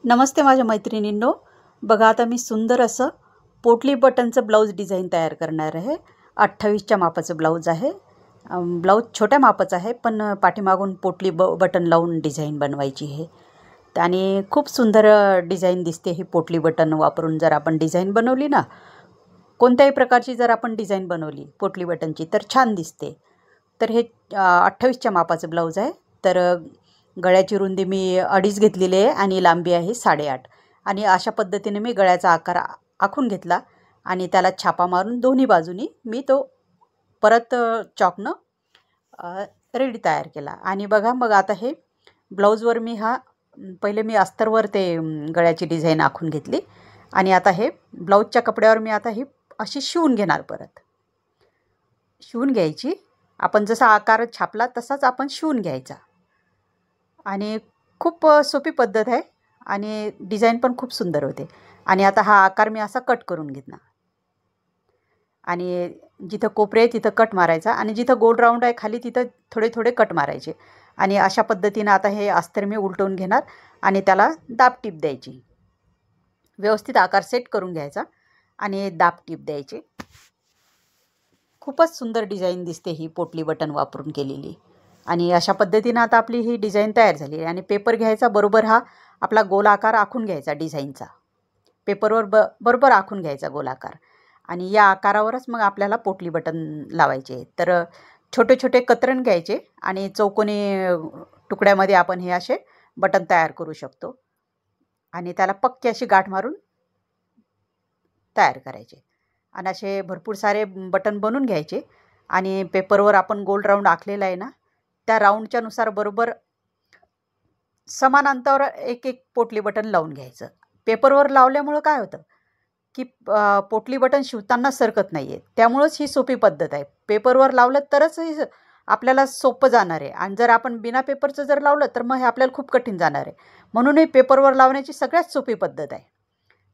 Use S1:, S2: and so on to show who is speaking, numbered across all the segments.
S1: नमस्ते माझ्या मैत्रिणींनो, बघा आता मी सुंदर असं पोटली बटनचं ब्लाऊज डिझाईन तयार करणार आहे। 28च्या मापाचं ब्लाऊज आहे। ब्लाऊज छोट्या मापाचं आहे, पण पाठीमागून पोटली बटन लावून डिझाईन बनवायची आहे। आणि खूप सुंदर डिझाईन दिसते ही पोटली बटन वापरून। जर आपण डिझाईन बनवली ना, कोणत्याही प्रकारची जर आपण डिझाईन बनवली पोटली बटनची तर छान दिसते। तर हे 28च्या मापाचं ब्लाऊज आहे। तर गळ्याची रुंदी मी 2.5 घेतलेली आहे आणि लांबी आहे 8.5 आणि अशा पद्धतीने मी गळ्याचा आकार आखून घेतला आणि त्याला छापा मारून दोन्ही बाजूनी मी तो परत चॉकनं रेडी तयार केला। आणि बघा मग आता हे ब्लाऊजवर मी पहिले मी अस्तरवर ते गळ्याची डिझाईन आखून घेतली आणि आता हे ब्लाऊजच्या कपड्यावर मी आता ही अशी शिवून घेणार। परत शिवून घ्यायची, आपण जसा आकार छापला तसाच आपण शिवून घ्यायचा। आणि खूप सोपी पद्धत आहे आणि डिझाईन पण खूप सुंदर होते। आणि आता हा आकार मी असा कट करून घेतला आणि जिथं कोपरे आहे तिथं कट मारायचा आणि जिथं गोल राऊंड आहे खाली तिथं थोडे थोडे कट मारायचे। आणि अशा पद्धतीने आता हे अस्तर मी उलटवून घेणार आणि त्याला दाब टीप द्यायची। व्यवस्थित आकार सेट करून घ्यायचा आणि दाब टीप द्यायची। खूपच सुंदर डिझाईन दिसते ही पोटली बटन वापरून केलेली। आणि अशा पद्धतीने आता आपली ही डिझाईन तयार झाली। आणि पेपर घ्यायचा, बरोबर हा आपला गोल आकार आखून घ्यायचा डिझाईनचा, पेपरवर बरोबर आखून घ्यायचा गोल आकार। आणि या आकारावरच मग आपल्याला पोटली बटन लावायचे। तर छोटे छोटे कतरण घ्यायचे आणि चौकोनी तुकड्यामध्ये आपण हे असे बटन तयार करू शकतो। आणि त्याला पक्की अशी गाठ मारून तयार करायचे आणि असे भरपूर सारे बटन बनवून घ्यायचे। आणि पेपरवर आपण गोल राऊंड आखलेला आहे ना, त्या राऊंडच्या नुसार बरोबर समान अंतरावर एक एक पोटली बटन लावून घ्यायचं। पेपरवर लावल्यामुळं काय होतं की पोटली बटन शिवताना सरकत नाही आहे, त्यामुळंच ही सोपी पद्धत आहे। पेपरवर लावलं तरच ही आपल्याला सोपं जाणार आहे आणि जर आपण बिना पेपरचं जर लावलं तर मग हे आपल्याला खूप कठीण जाणार आहे। म्हणून हे पेपरवर लावण्याची सगळ्यात सोपी पद्धत आहे।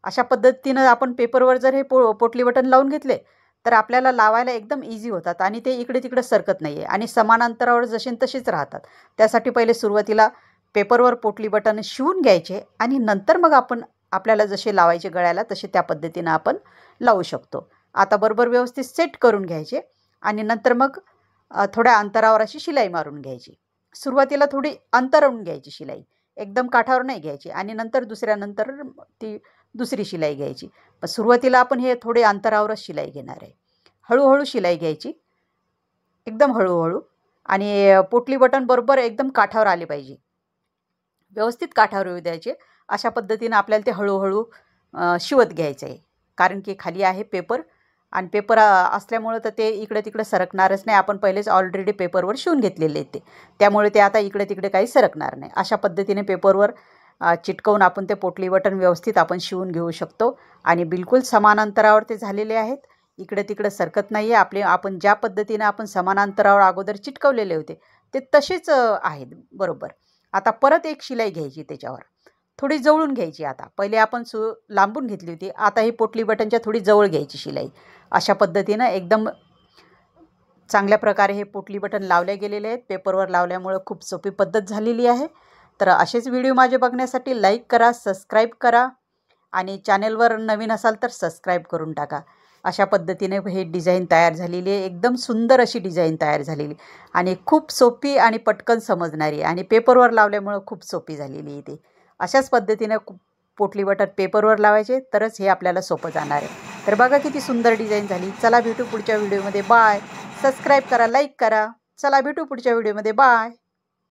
S1: अशा पद्धतीनं आपण पेपरवर जर हे पोटली बटन लावून घेतले तर आपल्याला लावायला एकदम इझी होतात आणि ते इकडे तिकडे सरकत नाही आहे आणि समान अंतरावर जसे तसेच राहतात। त्यासाठी पहिले सुरुवातीला पेपरवर पोटली बटन शिवून घ्यायचे आणि नंतर मग आपण आपल्याला जसे लावायचे गळ्याला तसे त्या पद्धतीनं आपण लावू शकतो। आता बरोबर व्यवस्थित सेट करून घ्यायचे आणि नंतर मग थोड्या अंतरावर अशी शिलाई मारून घ्यायची। सुरुवातीला थोडी अंतरावरून घ्यायची शिलाई, एकदम काठावर नाही घ्यायची आणि नंतर दुसऱ्यानंतर ती दुसरी शिलाई घ्यायची। पण सुरुवातीला आपण हे थोडे अंतरावरच शिलाई घेणार आहे। हळूहळू शिलाई घ्यायची, एकदम हळूहळू। आणि पोटली बटन बरोबर एकदम काठावर आले पाहिजे, व्यवस्थित काठावर येऊ द्यायचे। अशा पद्धतीनं आपल्याला ते हळूहळू शिवत घ्यायचं आहे, कारण की खाली आहे पेपर आणि पेपर असल्यामुळं तर ते इकडे तिकडे सरकणारच नाही। आपण पहिलेच ऑलरेडी पेपरवर शिवून घेतलेले आहेत त्यामुळे ते आता इकडे तिकडे काही सरकणार नाही। अशा पद्धतीने पेपरवर चिटकवून आपण ते पोटली बटन व्यवस्थित आपण शिवून घेऊ शकतो आणि बिलकुल समान अंतरावर ते झालेले आहेत, इकडे तिकडे सरकत नाही आहे। आपण ज्या पद्धतीने आपण समान अंतरावर अगोदर चिटकवलेले होते ते तसेच आहेत बरोबर। आता परत एक शिलाई घ्यायची, त्याच्यावर थोडी जवळून घ्यायची। आता पहिले आपण लांबून घेतली होती, आता ही पोटली बटनच्या थोडी जवळ घ्यायची शिलाई। अशा पद्धतीनं एकदम चांगल्या प्रकारे हे पोटली बटन लावले गेलेले आहेत। पेपरवर लावल्यामुळं खूप सोपी पद्धत झालेली आहे। तर असेच व्हिडिओ माझे बघण्यासाठी लाईक करा, सबस्क्राईब करा आणि चॅनलवर नवीन असाल तर सबस्क्राईब करून टाका। अशा पद्धतीने हे डिझाईन तयार झालेली आहे, एकदम सुंदर अशी डिझाईन तयार झालेली आणि खूप सोपी आणि पटकन समजणारी आणि पेपरवर लावल्यामुळं खूप सोपी झालेली आहे ती। अशाच पद्धतीने पोटली बटन पेपरवर लावायचे तरच हे आपल्याला सोपं जाणार आहे। तर बघा किती सुंदर डिझाईन झाली। चला भेटू पुढच्या व्हिडिओमध्ये, बाय। सबस्क्राईब करा, लाईक करा। चला भेटू पुढच्या व्हिडिओमध्ये, बाय।